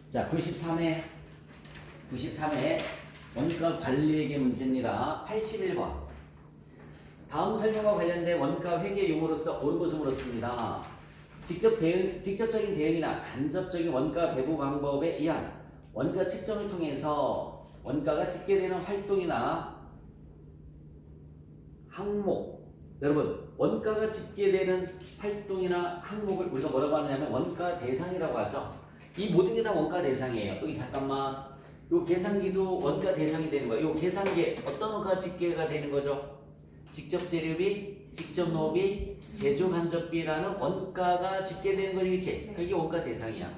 자, 93회 원가 관리회계 문제입니다. 81번. 다음 설명과 관련된 원가 회계 용어로서 옳은 것을 물었습니다. 직접적인 대응이나 간접적인 원가 배부 방법에 의한 원가 측정을 통해서 원가가 집계되는 활동이나 항목, 여러분 원가가 집계되는 활동이나 항목을 우리가 뭐라고 하느냐면 원가 대상이라고 하죠. 이 모든 게 다 원가 대상이에요. 여기 잠깐만, 요 계산기도 원가 대상이 되는 거예요. 요 계산기에 어떤 원가가 집계가 되는 거죠? 직접 재료비, 직접 노비, 제조 간접비라는 원가가 집계되는 거지, 그치? 그게 원가 대상이야.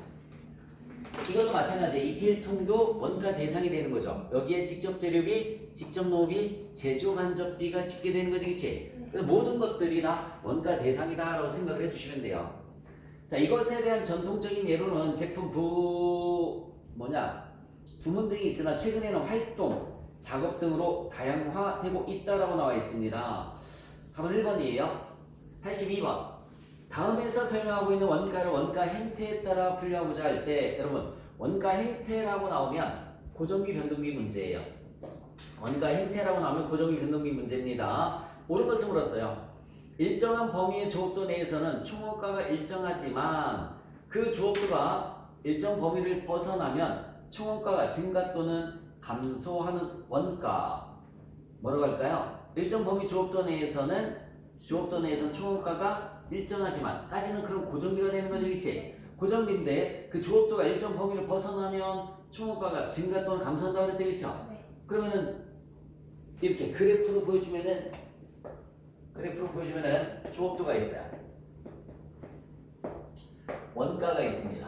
이것도 마찬가지예요. 이 필통도 원가 대상이 되는 거죠. 여기에 직접 재료비, 직접 노비, 제조 간접비가 집계되는 거지, 그치? 그래서 모든 것들이 다 원가 대상이다라고 생각을 해주시면 돼요. 자, 이것에 대한 전통적인 예로는 제품 부문 등이 있으나 최근에는 활동, 작업 등으로 다양화되고 있다라고 나와 있습니다. 답은 1번이에요. 82번. 다음에서 설명하고 있는 원가를 원가 행태에 따라 분류하고자 할 때, 여러분 원가 행태라고 나오면 고정비 변동비 문제예요. 원가 행태라고 나오면 고정비 변동비 문제입니다. 옳은 것을 물었어요. 일정한 범위의 조업도 내에서는 총원가가 일정하지만 그 조업도가 일정 범위를 벗어나면 총원가가 증가 또는 감소하는 원가, 뭐라고 할까요? 일정 범위 조업도 내에서는 총원가가 일정하지만 까지는 그럼 고정비가 되는 거죠, 그치? 고정비인데 그 조업도가 일정 범위를 벗어나면 총원가가 증가 또는 감소한다고 그랬죠, 그쵸? 그러면은 이렇게 그래프로 보여주면은 조업도가 있어요. 원가가 있습니다.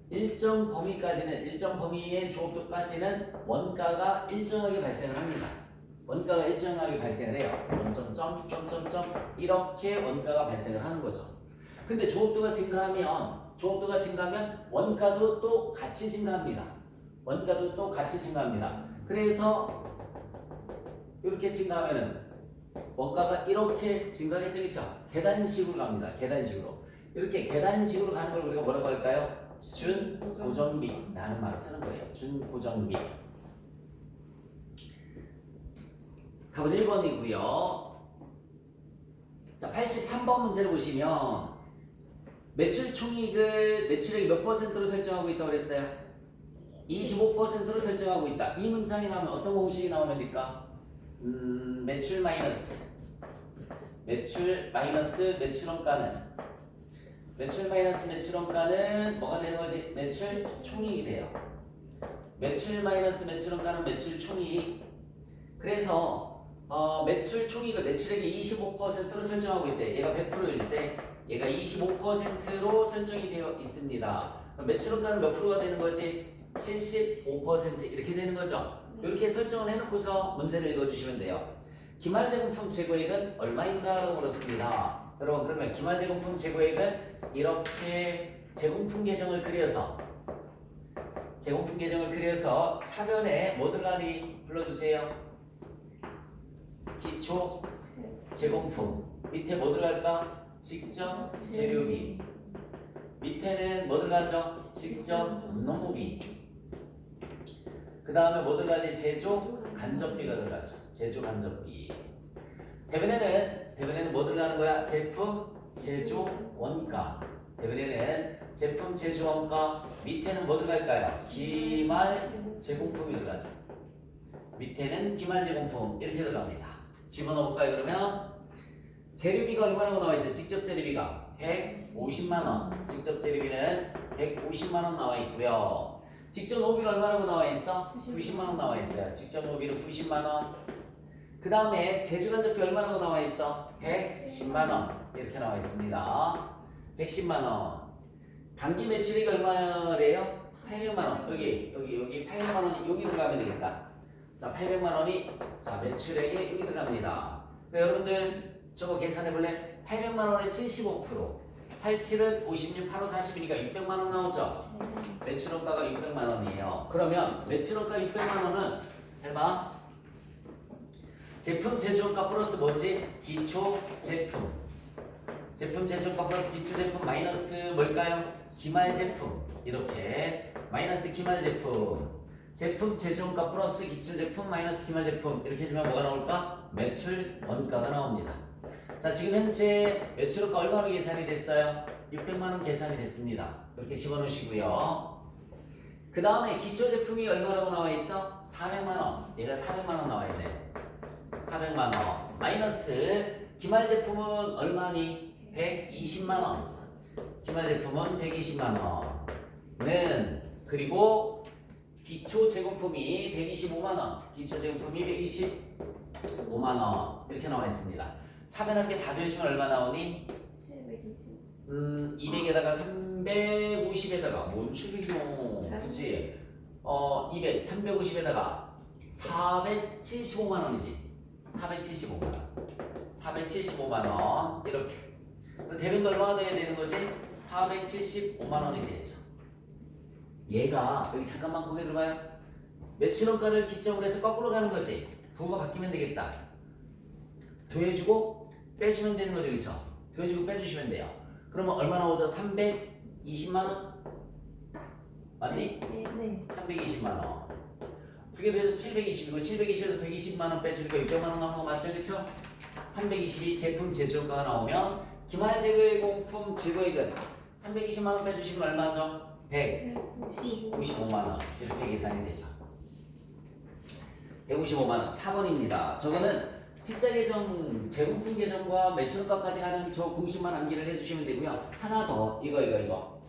일정 범위의 조업도까지는 원가가 일정하게 발생을 합니다. 원가가 일정하게 발생을 해요. 점점점 이렇게 원가가 발생을 하는 거죠. 근데 조업도가 증가하면 원가도 또 같이 증가합니다. 그래서 이렇게 증가하면은 원가가 이렇게 증가하겠죠, 그쵸? 계단식으로 갑니다. 이렇게 계단식으로 가는 걸 우리가 뭐라고 할까요? 준고정비라는 말을 쓰는 거예요. 준고정비. 답은 1번이고요. 자, 83번 문제를 보시면 매출 총익을 매출액이 몇 퍼센트로 설정하고 있다고 그랬어요? 25%로 설정하고 있다. 이 문장이 나오면 어떤 공식이 나오면 됩니까? 매출 마이너스 매출원가는 뭐가 되는 거지? 매출 총익이 돼요. 매출 마이너스 매출원가는 매출 총익. 그래서 매출 총익을 매출액이 25%로 설정하고 있대. 얘가 100%일 때 얘가 25%로 설정이 되어 있습니다. 매출원가는 몇 프로가 되는 거지? 75% 이렇게 되는 거죠. 이렇게 설정을 해놓고서 문제를 읽어주시면 돼요. 기말제공품 재고액은 얼마인가라고 물었습니다. 여러분 그러면 기말제공품 재고액은 이렇게 제공품 계정을 그려서 차변에 뭐 들어가니 불러주세요. 기초 제공품. 밑에 뭐 들어갈까? 직접 재료비. 밑에는 뭐 들어가죠? 직접 농무비. 그 다음에 뭐 들어가지? 제조 간접비가 들어가죠. 제조 간접비. 대변에는 뭐 들어가는 거야? 제품 제조 원가. 밑에는 뭐 들어갈까요? 기말 제공품이 들어가죠. 밑에는 기말 제공품 이렇게 들어갑니다. 집어넣어 볼까요? 그러면 재료비가 얼마라고 나와 있어요? 직접 재료비가 150만 원. 직접 재료비는 150만 원 나와 있고요. 직접 노비는 얼마라고 나와 있어? 90만 원 나와 있어요. 직접 노비는 90만 원. 그 다음에 제조간접비 얼마라고 나와 있어? 110만 원. 이렇게 나와 있습니다. 110만 원. 단기 매출액이 얼마래요? 800만 원. 여기 800만 원이 여기 들어가면 되겠다. 자, 800만 원이 매출액에 여기 들어갑니다. 여러분들 저거 계산해 볼래? 800만 원에 75%. 87은 56, 85, 40이니까 600만 원 나오죠? 매출원가가 600만 원이에요. 그러면 매출원가 600만 원은 잘 봐. 제품 제조원가 플러스 뭐지? 기초 제품. 제품 제조원가 플러스 기초 제품 마이너스 뭘까요? 기말 제품 이렇게 마이너스 기말 제품 제품 제조원가 플러스 기초 제품 마이너스 기말 제품 이렇게 해주면 뭐가 나올까? 매출 원가가 나옵니다. 자 지금 현재 매출 원가 얼마로 계산이 됐어요? 600만 원 계산이 됐습니다. 이렇게 집어넣으시고요. 그 다음에 기초 제품이 얼마라고 나와 있어? 400만 원. 얘가 400만 원 나와 있네. 400만 원 마이너스 기말 제품은 얼마니? 120만 원. 기말 제품은 120만 원은 그리고 기초 제공품이 125만 원. 기초 제공품이 125만 원 이렇게 나와 있습니다. 차변합계 다 더해주면 얼마 나오니? 720. 200에다가 350에다가 뭔 700이요? 그치? 200, 350에다가 475만 원이지. 475만 원. 475만 원 이렇게. 대변도 얼마가 돼야 되는 거지? 475만 원이 돼야죠. 얘가 여기 잠깐만 고개 들어봐요. 매출원가를 기점으로 해서 거꾸로 가는 거지. 부호가 바뀌면 되겠다. 더해주고 빼주면 되는 거죠, 그렇죠? 더해주고 빼주시면 돼요. 그러면 얼마 나오죠? 320만 원? 맞니? 네. 320만 원. 두 개 더해서 720이고 720에서 120만 원 빼주니까 600만 원 나오는 거 맞죠, 그렇죠? 320이 제품 제조가가 나오면 기말 제공품 제거액은 320만 원 빼주시면 얼마죠? 155만 원 이렇게 계산이 되죠. 155만 원 4번입니다. 저거는 T자 계정, 제공품 계정과 매출원가까지 가는 저 공식만 암기를 해주시면 되고요. 하나 더 이거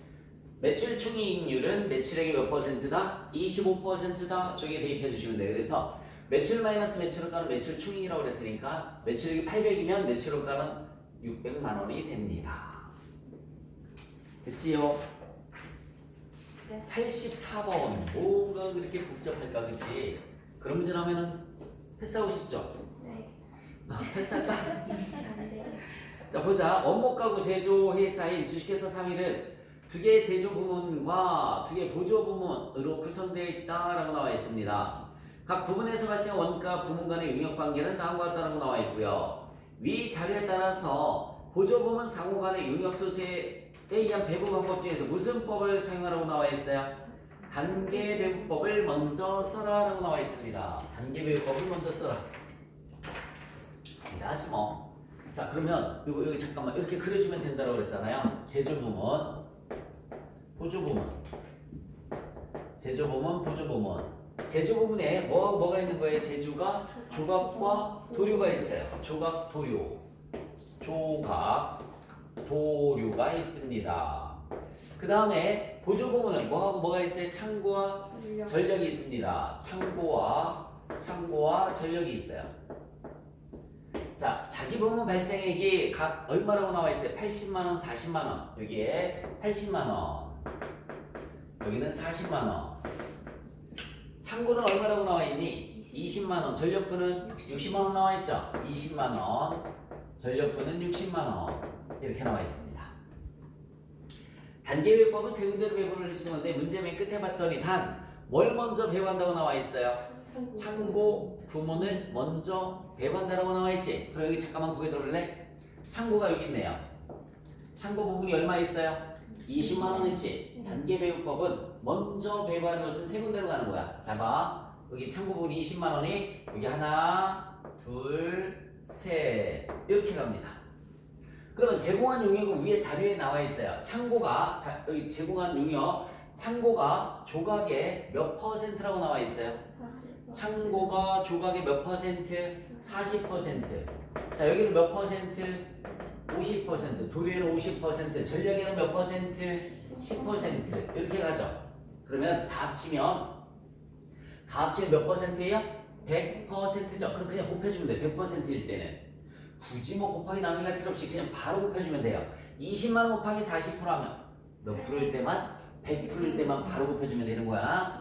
매출 총이익률은 매출액의 몇 %다? 25%다. 저기에 대입해 주시면 돼요. 그래서 매출 마이너스 매출원가는 매출 총이익이라고 그랬으니까 매출액이 800이면 매출원가는 600만 원이 됩니다. 됐지요? 네. 84번 뭐가 그렇게 복잡할까 그치? 그런 문제 나오면은 패스하고 싶죠? 네. 패스할까? 안 돼요. 자 보자. 원목가구 제조회사인 주식회사 3위는 두 개의 제조 부문과 두 개의 보조 부문으로 구성되어 있다라고 나와 있습니다. 각 부문에서 발생한 원가 부문 간의 용역 관계는 다음과 같다라고 나와 있고요. 위 자료에 따라서 보조 부문 상호 간의 용역 소재에 의한 배부 방법 중에서 무슨 법을 사용하라고 나와 있어요? 단계 배부법을 먼저 써라라고 나와 있습니다. 단계 배부법을 먼저 써라. 이다지 뭐. 자 그러면 여기 잠깐만 이렇게 그려주면 된다고 그랬잖아요. 제조 부문, 보조 부문, 제조 부문, 보조 부문. 제조 부문에 뭐가 있는 거예요? 제조가 조각과 도료가 있어요. 조각, 도료, 조각, 도료가 있습니다. 그 다음에 보조 부문은 뭐가 있어요? 창고와 전력이 있습니다. 창고와 전력이 있어요. 자, 자기 부문 발생액이 각 얼마라고 나와 있어요? 80만 원, 40만 원. 여기에 80만 원. 여기는 40만 원. 창고는 얼마라고 나와 있니? 20만 원. 전력부는 60만 원 나와 있죠? 20만 원. 전력부는 60만 원. 이렇게 나와 있습니다. 단계 배부법은 세 군데로 배부를 해주는 건데 문제 맨 끝에 봤더니 단 뭘 먼저 배부한다고 나와 있어요? 창고 부문을 먼저 배부한다고 나와 있지? 그럼 여기 잠깐만 고개 들어볼래? 창고가 여기 있네요. 창고 부분이 얼마 있어요? 20만 원이지? 단계 배부법은 먼저 배부하는 것은 세 군데로 가는 거야. 자 봐. 여기 창고 부분이 20만 원이 여기 하나, 둘, 셋 이렇게 갑니다. 그러면 제공한 용역은 위에 자료에 나와 있어요. 창고가 여기 제공한 용역 창고가 조각의 몇 %라고 나와 있어요? 창고가 조각의 몇 %? 40%. 자 여기는 몇 %? 50%. 도료에는 50%. 전력에는 몇 %? 10%. 이렇게 가죠. 그러면 다 합치면 몇 %예요? 100%죠. 그럼 그냥 곱해주면 돼. 100%일 때는. 굳이 뭐 곱하기 나누기 할 필요 없이 그냥 바로 곱해주면 돼요. 20만 원 곱하기 40% 하면 몇 프로일 때만? 100%일 때만 바로 곱해주면 되는 거야.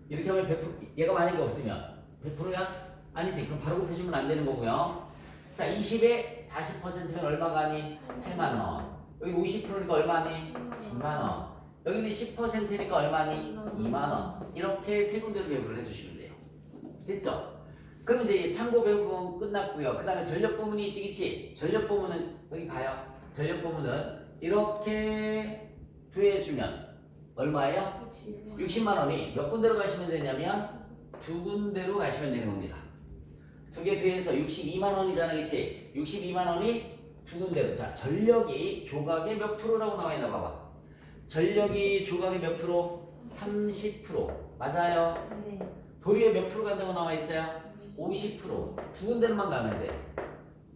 이렇게 하면 100%, 얘가 만약에 없으면 100%야? 아니지. 그럼 바로 곱해주면 안 되는 거고요. 자, 20에 40%면 얼마가 하니? 8만 원. 여기 50%니까 얼마니? 10만 원. 여기는 10%니까 얼마니? 2만 원. 이렇게 세 군데로 배분을 해주시면 돼요. 됐죠? 그럼 이제 창고 배분 끝났고요. 그 다음에 전력 부문이 있지, 그치? 전력 부문은 여기 봐요. 전력 부문은 이렇게 더해주면 얼마예요? 60만 원이 몇 군데로 가시면 되냐면 두 군데로 가시면 되는 겁니다. 두 개 더해서 62만 원이잖아, 그치? 62만 원이 두 군데로. 자, 전력이 조각의 몇 프로라고 나와 있나 봐봐. 전력이 조각의 몇 프로? 30%. 맞아요. 네. 도리에 몇 프로 간다고 나와 있어요? 50%. 두 군데로만 가면 돼.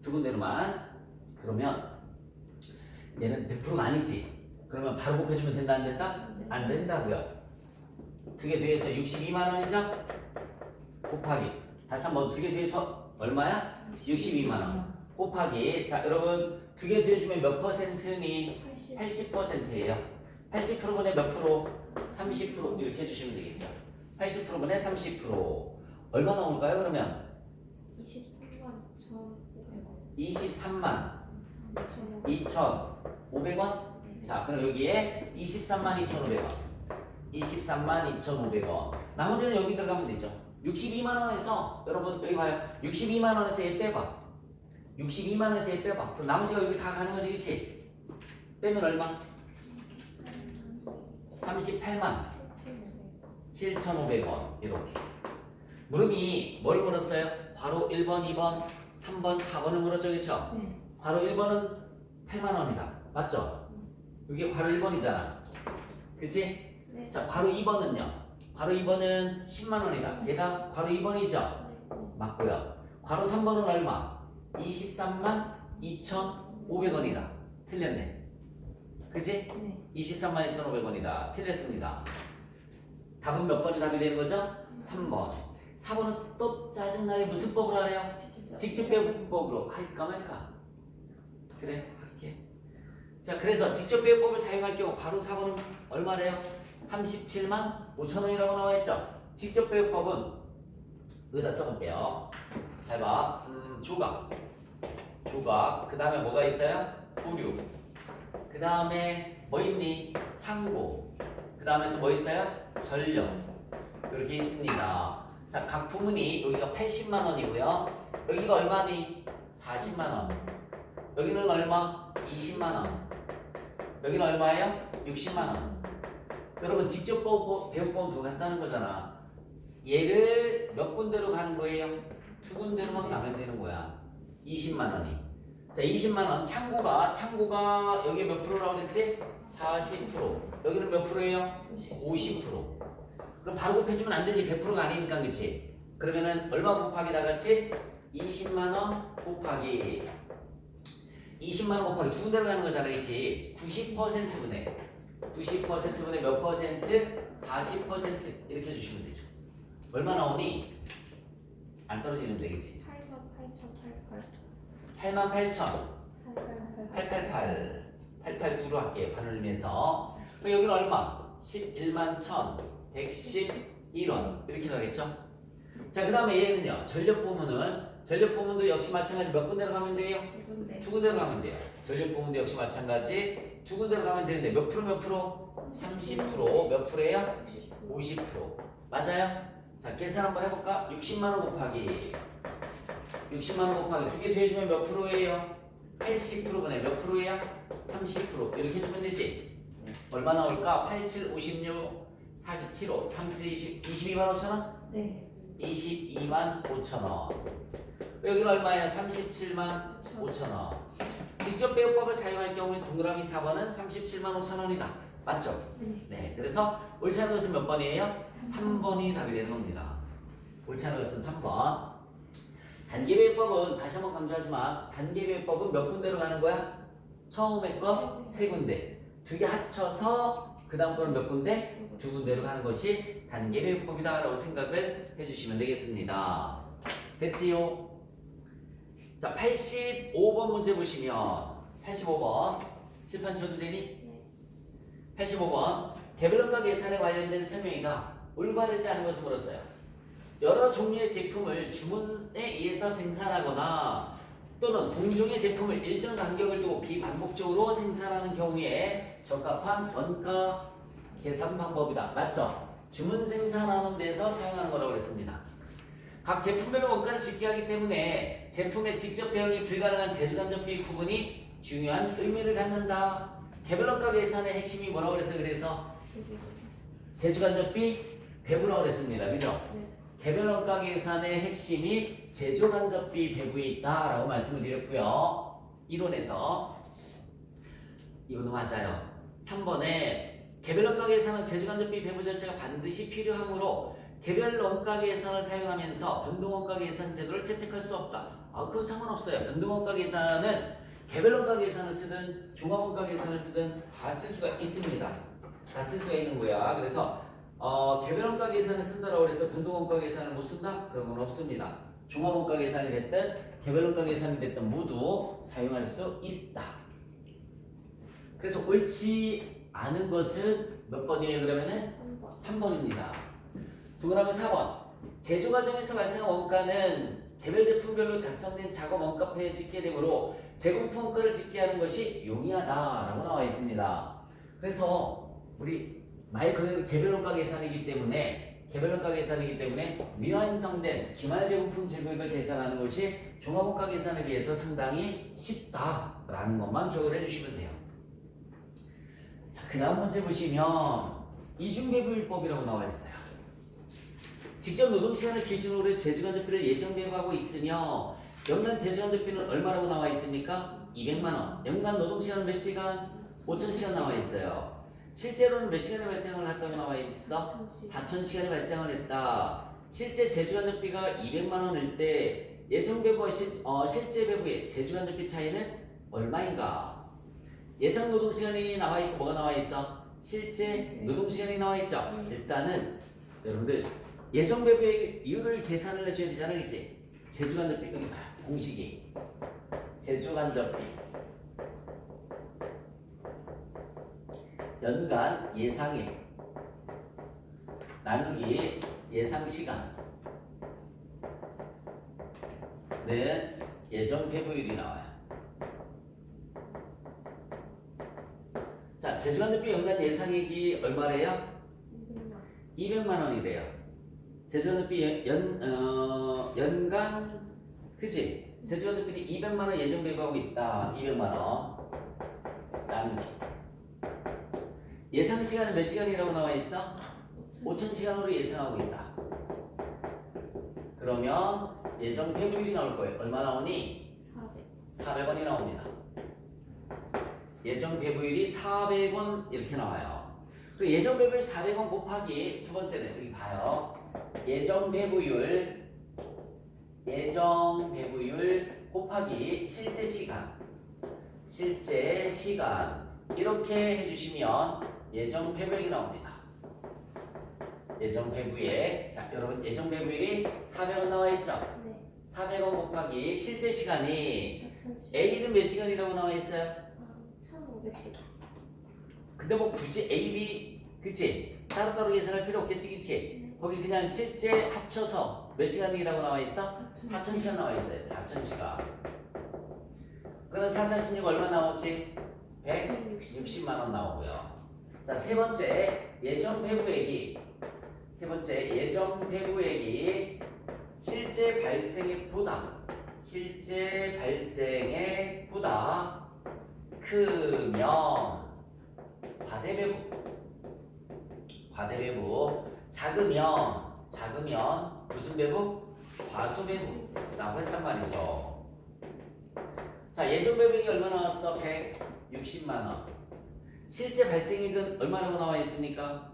두 군데로만. 그러면 얘는 100%가 아니지. 그러면 바로 곱해주면 된다, 안 된다? 안 된다고요. 두 개 더해서 62만 원이죠? 곱하기. 다시 한번 두 개 더해서 얼마야? 62만 원. 곱하기. 자, 여러분 두 개 더해주면 몇 퍼센트니? 80%예요. 80%분의 몇 프로? 30% 이렇게 해주시면 되겠죠. 80%분의 30%. 얼마 나올까요, 그러면? 23만 1,500원. 23만 2,500원. 2,500원? 자, 그럼 여기에 23만 2,500원. 23만 2,500원. 나머지는 여기 들어가면 되죠. 62만 원에서 여러분 여기 봐요. 62만 원에서 얘 빼봐. 62만 원에서 얘 빼봐. 그럼 나머지가 여기 다 가는 거지, 그치? 빼면 얼마? 38만 7,500원. 이렇게. 물음이 뭘 물었어요? 바로 1번, 2번, 3번, 4번을 물었죠, 그쵸? 네. 바로 1번은 8만 원이다. 맞죠? 이게 바로 1번이잖아. 그치? 네. 자, 바로 2번은요. 바로 2번은 10만 원이다. 얘가 바로 2번이죠? 맞고요. 바로 3번은 얼마? 23만 2,500원이다. 틀렸네. 그치? 네. 23만 2,500원이다. 틀렸습니다. 답은 몇 번이 답이 되는 거죠? 3번. 4번은 또 짜증나게 무슨 법으로 하래요? 직접배분법으로 할까 말까? 그래, 할게. 자, 그래서 직접배분법을 사용할 경우 바로 4번은 얼마래요? 37만 5천 원이라고 나와 있죠? 직접배분법은 여기다 써볼게요. 잘 봐. 조각. 그 다음에 뭐가 있어요? 보류. 그 다음에 뭐 있니? 창고. 그 다음에 또 뭐 있어요? 전력. 이렇게 있습니다. 자, 각 부문이 여기가 80만 원이고요. 여기가 얼마니? 40만 원. 여기는 얼마? 20만 원. 여기는 얼마예요? 60만 원. 여러분 직접 배워보면 더 간단한 거잖아. 얘를 몇 군데로 가는 거예요? 두 군데로만 가면 되는 거야. 20만 원이. 자, 20만 원. 창고가 여기 몇 프로라고 그랬지? 40%. 여기는 몇 프로예요? 50%. 그럼 바로 곱해주면 안 되지. 100%가 아니니까, 그치? 그러면은 얼마 곱하기 다 같이? 20만 원 곱하기 20만 원 곱하기 두 군데로 가는 거잖아, 그치? 90%분의 몇 퍼센트? 40% 이렇게 해주시면 되죠. 얼마 나오니? 안 떨어지는데, 그치? 88,888 889로 할게요. 반올리면서. 그럼 여기는 얼마? 11만 1,111원 이렇게 가겠죠? 자, 그 다음에 얘는요. 전력 부문도 역시 마찬가지 몇 군데로 가면 돼요? 두 군데로 가면 돼요. 전력 부문도 역시 마찬가지 두 군데로 가면 되는데 몇 프로? 30%. 몇 프로예요? 50%. 맞아요? 자, 계산 한번 해볼까? 60만 원 곱하기 두 개 더해주면 몇 프로예요? 80%분의 몇 프로예요? 30% 이렇게 해주면 되지? 얼마 나올까? 87, 56, 47호 30, 22만 5천 원? 네. 22만 5천 원. 여기는 얼마예요? 37만 5천 원. 직접 배우법을 사용할 경우에 동그라미 4번은 37만 5천 원이다. 맞죠? 네. 그래서 옳지 않은 것은 몇 번이에요? 3번이 답이 되는 겁니다. 옳지 않은 것은 3번. 단계배법은 다시 한번 강조하지만 단계배법은 몇 군데로 가는 거야? 처음에 거 세 군데. 두 개 합쳐서 그 다음 거는 몇 군데? 두 군데로 가는 것이 단계배법이다 라고 생각을 해주시면 되겠습니다. 됐지요? 자, 85번 문제 보시면 85번 칠판 쳐도 되니? 85번 개별원가 계산에 관련된 설명이다. 올바르지 않은 것을 물었어요. 여러 종류의 제품을 주문에 의해서 생산하거나 또는 동종의 제품을 일정 간격을 두고 비반복적으로 생산하는 경우에 적합한 원가 계산 방법이다. 맞죠? 주문 생산하는 데서 사용하는 거라고 그랬습니다. 각 제품별로 원가를 집계하기 때문에 제품의 직접 대응이 불가능한 제조간접비 구분이 중요한 의미를 갖는다. 개별원가 계산의 핵심이 뭐라고 그랬어요? 그래서 제주간접비 배부라고 그랬습니다. 그죠? 네. 개별원가 계산의 핵심이 제조간접비 배부에 있다라고 말씀을 드렸고요. 이론에서 이거도 맞아요. 3번에 개별원가 계산은 제조간접비 배부 절차가 반드시 필요하므로 개별원가 계산을 사용하면서 변동원가 계산 제도를 채택할 수 없다. 그건 상관없어요. 변동원가 계산은 개별원가 계산을 쓰든 종합원가 계산을 쓰든 다 쓸 수가 있습니다. 다 쓸 수가 있는 거야. 그래서 개별원가 계산을 쓴다라고 해서 변동원가 계산을 못 쓴다? 그런 건 없습니다. 종합원가 계산이 됐든 개별원가 계산이 됐든 모두 사용할 수 있다. 그래서 옳지 않은 것은 몇 번이에요? 그러면은 3번. 3번입니다. 동그라미 4번. 제조 과정에서 발생한 원가는 개별 제품별로 작성된 작업 원가표에 집계 되므로 제공품 원가를 집계하는 것이 용이하다라고 나와 있습니다. 그래서 우리 말 그대로 개별 원가 계산이기 때문에 미완성된 기말 제공품 제공액을 계산하는 것이 종합 원가 계산에 비해서 상당히 쉽다라는 것만 기억을 해주시면 돼요. 자, 그 다음 문제 보시면 이중배분율법이라고 나와 있어요. 직접 노동시간을 기준으로 제주간접비를 예정 배부하고 있으며 연간 제주간접비는 얼마라고 나와 있습니까? 200만원. 연간 노동시간은 몇 시간? 5,000시간 나와 있어요. 실제로는 몇 시간에 발생을 했다고 나와 있어? 4,000시간이 발생을 했다. 실제 제주간접비가 200만원일 때 예정 배부와 실제 배부의 제주간접비 차이는 얼마인가? 예상 노동시간이 나와 있고 뭐가 나와 있어? 실제 노동시간이 나와 있죠? 일단은 여러분들 예정 배부의 이유를 계산을 해줘야 되잖아, 그치? 제주간접비 여기 봐요. 공식이 제주간접비 연간 예상액 나누기 예상시간은 예정 배부율이 나와요. 자, 제주간접비 연간 예상액이 얼마래요? 200만 원이래요. 제주간접비 연간 그치? 제주간접비는 200만 원 예정 배부하고 있다. 200만 원 나누기 예상 시간은 몇 시간이라고 나와 있어? 5,000시간으로 예상하고 있다. 그러면 예정 배부율이 나올 거예요. 얼마 나오니? 400원이 나옵니다. 예정 배부율이 400원 이렇게 나와요. 그리고 예정 배부율 400원 곱하기 두 번째는 여기 봐요. 예정 배부율 곱하기 실제 시간 이렇게 해주시면 예정 배부액이 나옵니다. 예정 배부액. 자, 여러분 예정 배부율이 400원 나와 있죠? 네. 400원 곱하기 실제 시간이 4,000시간. A는 몇 시간이라고 나와 있어요? 1,500시간. 근데 뭐 굳이 A, B 그치? 따로따로 계산할 필요 없겠지, 그치? 네. 거기 그냥 실제 합쳐서 몇 시간이라고 나와 있어? 4,000시간. 4,000시간 나와 있어요. 4,000시간. 그럼 4,416 얼마 나오지? 160만 원 나오고요. 자, 세 번째 예정 배부액이 실제 발생액보다 크면 과대배부, 작으면 무슨 배부? 과소배부라고 했단 말이죠. 자, 예정 배부액이 얼마 나왔어? 160만 원. 실제 발생액은 얼마라고 나와 있습니까?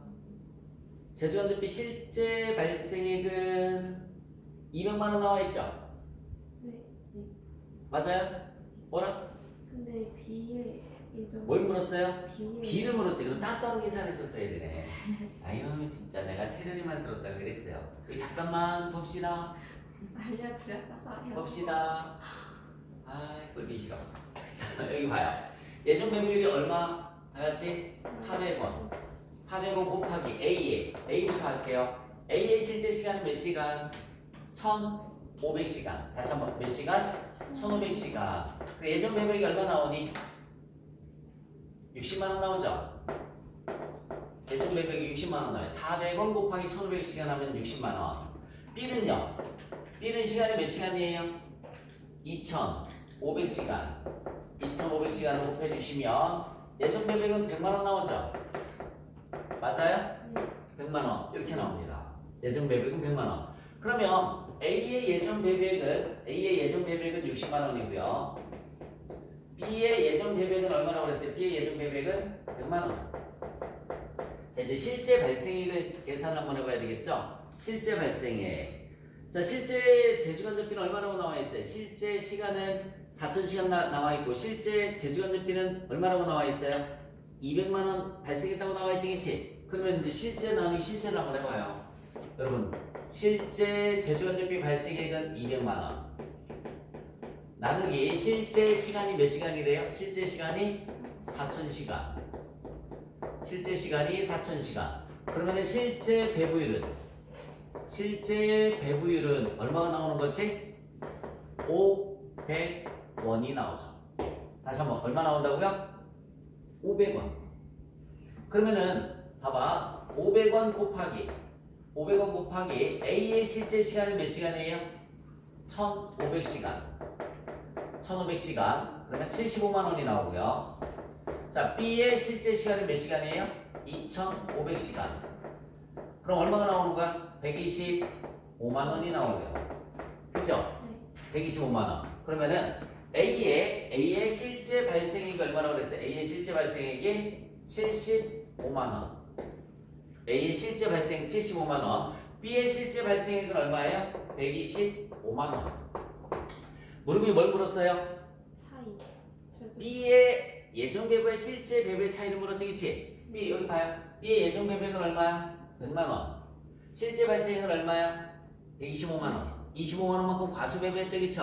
제주간접비 실제 발생액은 200만 원 나와 있죠? 네. 맞아요? 뭐라? 근데 B의 예정. 뭘 물었어요? B의 B를 물었지. 그럼 따로 계산했었어야 되네. 아유, 진짜 내가 세련이만 들었다 그랬어요. 여기 잠깐만 봅시다. 알려드렸잖아요. 봅시다. 꼴보기 싫어. 자, 여기 봐요. 예정 배부율이 얼마? 다 같이 400원. 400원 곱하기 A부터 할게요. A의 실제 시간은 몇 시간? 1,500시간. 다시 한번 몇 시간? 1,500시간. 그 예정 배부액이 얼마 나오니? 60만 원 나오죠? 예정 배부액이 60만 원 나와요. 400원 곱하기 1,500시간 하면 60만 원. B는요? B는 시간이 몇 시간이에요? 2,500시간. 2,500시간을 곱해주시면 예정 배백은 100만 원 나오죠? 맞아요? 네. 100만 원 이렇게 나옵니다. 예정 배백은 100만 원. 그러면 A의 예정 배백은 60만 원이고요. B의 예정 배백은 얼마라고 그랬어요? B의 예정 배백은 100만 원. 자, 이제 실제 발생액을 계산을 한번 해봐야 되겠죠? 실제 발생액. 자, 실제 제주간접비는 얼마라고 나와 있어요? 실제 시간은 4,000시간 나와 있고, 실제 제주간접비는 얼마라고 나와 있어요? 200만 원 발생했다고 나와 있지, 그치? 그러면 이제 실제 나누기 실제를 한번 해봐요. 여러분, 실제 제주간접비 발생액은 200만 원. 나누기 실제 시간이 몇 시간이래요? 실제 시간이 4,000시간. 실제 시간이 4,000시간. 그러면 실제 배부율은 얼마가 나오는 거지? 500원이 나오죠. 다시 한번 얼마 나온다고요? 500원. 그러면은 봐봐. 500원 곱하기 A의 실제 시간은 몇 시간이에요? 1,500시간. 1,500시간. 그러면 75만 원이 나오고요. 자, B의 실제 시간은 몇 시간이에요? 2,500시간. 그럼 얼마가 나오는 거야? 125만 원이 나오고요. 그죠? 125만 원. 그러면은 A의 실제 발생액이 얼마라고 그랬어요? A의 실제 발생액이 75만 원. A의 실제 발생 75만 원. B의 실제 발생액은 얼마예요? 125만 원. 물음이 뭘 물었어요? 차이. B의 예정 배부의 실제 배부의 차이를 물었지, 그치? B 여기 봐요. B의 예정 배부액은 얼마야? 100만 원. 실제 발생액은 얼마야? 125만 원. 25만 원만큼 과수 배부했죠, 그쵸?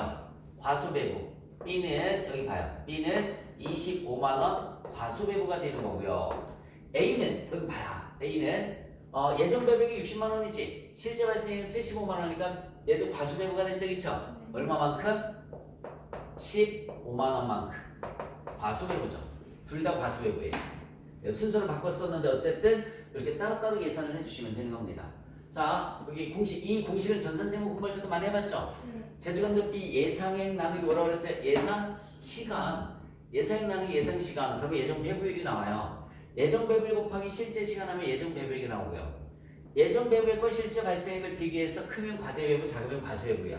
과수 배부. B는 여기 봐요. B는 25만 원 과수 배부가 되는 거고요. A는 여기 봐요. A는 예정 배부액이 60만 원이지. 실제 발생액은 75만 원이니까 얘도 과수 배부가 됐죠, 그쵸? 얼마만큼? 15만 원만큼. 과수배부죠. 둘 다 과수배부예요. 순서를 바꿨었는데 어쨌든 이렇게 따로따로 계산을 해주시면 되는 겁니다. 자, 여기 이 공식은 전 선생님 공부할 때도 많이 해봤죠? 제주간접비 예상액 나누기 뭐라고 그랬어요? 예상 시간. 예상액 나누기 예상 시간. 그러면 예정 배부율이 나와요. 예정 배부율 곱하기 실제 시간 하면 예정 배부액이 나오고요. 예정 배부액과 실제 발생액을 비교해서 크면 과대배부, 작으면 과수배부야.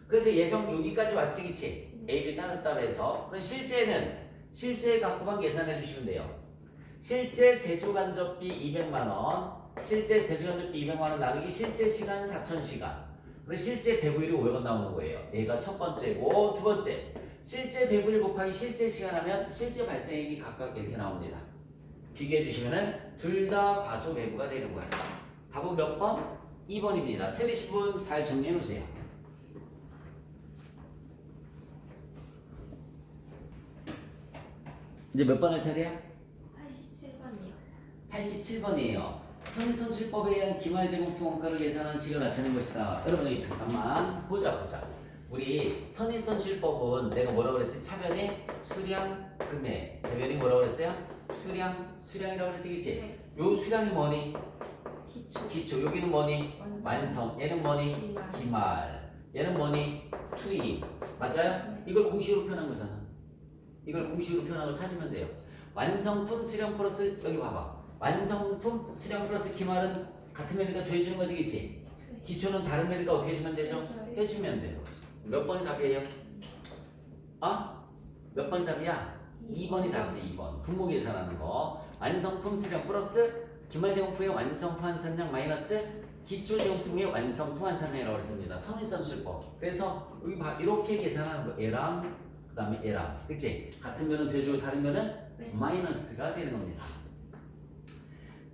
그래서 예정 여기까지 왔지, 그치? A, B 따로따로 해서. 그럼 실제 갖고만 계산해 주시면 돼요. 실제 제주간접비 200만 원, 실제 제주간접비 200만 원 나누기 실제 시간 4,000시간. 그리고 실제 배부율이 500원 나오는 거예요. 얘가 첫 번째고, 두 번째. 실제 배부율 곱하기 실제 시간 하면 실제 발생액이 각각 이렇게 나옵니다. 비교해 주시면은 둘 다 과수 배부가 되는 거예요. 답은 몇 번? 2번입니다. 틀리신 분 잘 정리해 놓으세요. 이제 몇 번을 차례야? 87번이요. 87번이에요. 선인선출법에 의한 기말제공품 원가를 계산하는 식을 나타낸 것이다. 여러분 여기 잠깐만 보자. 우리 선인선출법은 내가 뭐라고 그랬지? 차변이 수량, 금액. 대변이 뭐라고 그랬어요? 수량이라고 그랬지, 그치? 네. 요 수량이 뭐니? 기초. 여기는 뭐니? 완성. 얘는 뭐니? 기말. 얘는 뭐니? 투입. 맞아요? 네. 이걸 공식으로 표현한 거잖아. 이걸 공식으로 표현하고 찾으면 돼요. 완성품 수량 플러스 여기 봐봐. 완성품 수량 플러스 기말은 같은 메리가 더해주는 거지, 그치? 기초는 다른 메리가 어떻게 해주면 되죠? 해주면 되는 거죠. 몇 번이 답이에요? 몇 번이 답이야? 2번이 답이지. 2번. 분모 계산하는 거. 완성품 수량 플러스 기말 제공품의 완성품 환산량 마이너스 기초 제공품의 완성품 환산량이라고 했습니다. 선인선출법. 그래서 여기 봐 이렇게 계산하는 거. 얘랑 그 다음에 얘랑, 그치? 같은 면은 돼주고 다른 면은 네. 마이너스가 되는 겁니다.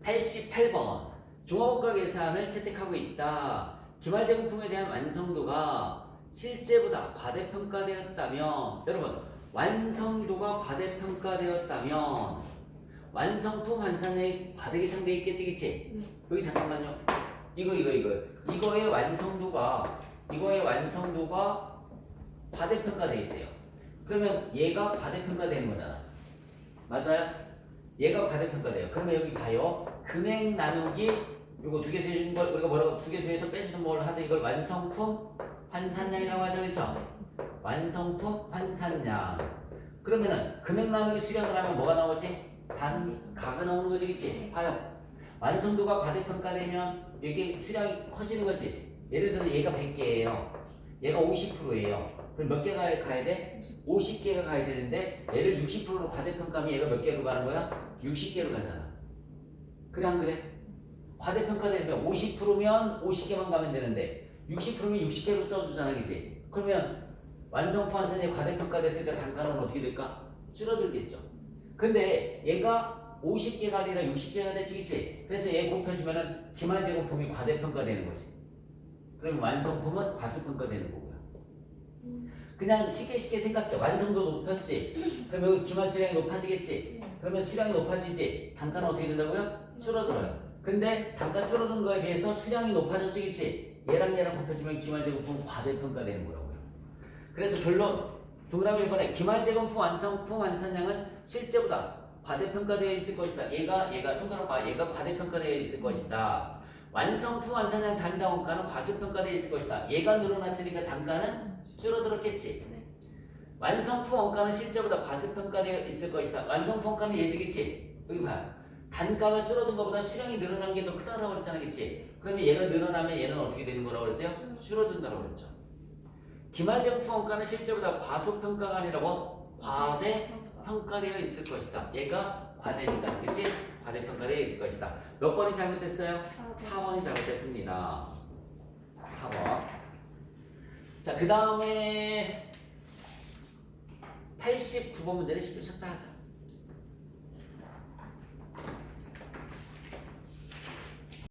88번 종합원가 계산을 채택하고 있다. 기말 제공품에 대한 완성도가 실제보다 과대평가되었다면, 여러분 완성도가 과대평가되었다면 완성품 환산액 과대 계산돼 있겠지, 그치? 여기 잠깐만요. 이거의 완성도가 과대평가돼 있대요. 그러면 얘가 과대평가되는 거잖아. 맞아요? 얘가 과대평가돼요. 그러면 여기 봐요. 금액 나누기 요거 두 개 더해준 걸 우리가 뭐라고 두 개 더해서 빼주는 뭘 하든 이걸 완성품 환산량이라고 하죠, 그렇죠? 완성품 환산량. 그러면은 금액 나누기 수량을 하면 뭐가 나오지? 단가가 나오는 거지, 그치? 봐요. 완성도가 과대평가되면 이게 수량이 커지는 거지. 예를 들어서 얘가 100개예요. 얘가 50%예요. 그럼 몇 개가 가야 돼? 50개가 가야 되는데 얘를 60%로 과대평가하면 얘가 몇 개로 가는 거야? 60개로 가잖아. 그래 안 그래? 과대평가되면 50%면 50개만 가면 되는데 60%면 60개로 써주잖아, 그치? 그러면 완성품 완성이 과대평가됐으니까 단가는 어떻게 될까? 줄어들겠죠. 근데 얘가 50개가 아니라 60개가 됐지, 그치? 그래서 얘 곱해주면은 기말 제공품이 과대평가되는 거지. 그러면 완성품은 과소평가되는 거고요. 그냥 쉽게 생각해. 완성도 높였지. 그러면 여기 기말 수량이 높아지겠지. 그러면 수량이 높아지지. 단가는 어떻게 된다고요? 줄어들어요. 근데 단가 줄어든 거에 비해서 수량이 높아졌지, 그치? 얘랑 곱해주면 기말 제공품 과대평가되는 거라고요. 그래서 결론 동그라미 1번에 기말 제공품 완성품 완산량은 실제보다 과대평가되어 있을 것이다. 얘가 손가락 봐. 얘가 과대평가되어 있을 것이다. 완성품 완산량 단가 원가는 과소평가되어 있을 것이다. 얘가 늘어났으니까 단가는 줄어들었겠지. 완성품 원가는 실제보다 과소평가되어 있을 것이다. 완성품 원가는 얘지겠지. 여기 봐. 단가가 줄어든 것보다 수량이 늘어난 게 더 크다고 그랬잖아, 그치? 그러면 얘가 늘어나면 얘는 어떻게 되는 거라고 그랬어요? 줄어든다고 그랬죠. 기말제품 원가는 실제보다 과소평가가 아니라 뭐? 과대평가되어 있을 것이다. 얘가 과대니까, 그치? 과대평가되어 있을 것이다. 몇 번이 잘못됐어요? 4번이 잘못됐습니다. 4번. 자, 그 다음에 89번 문제는 쉽게 쳤다 하자.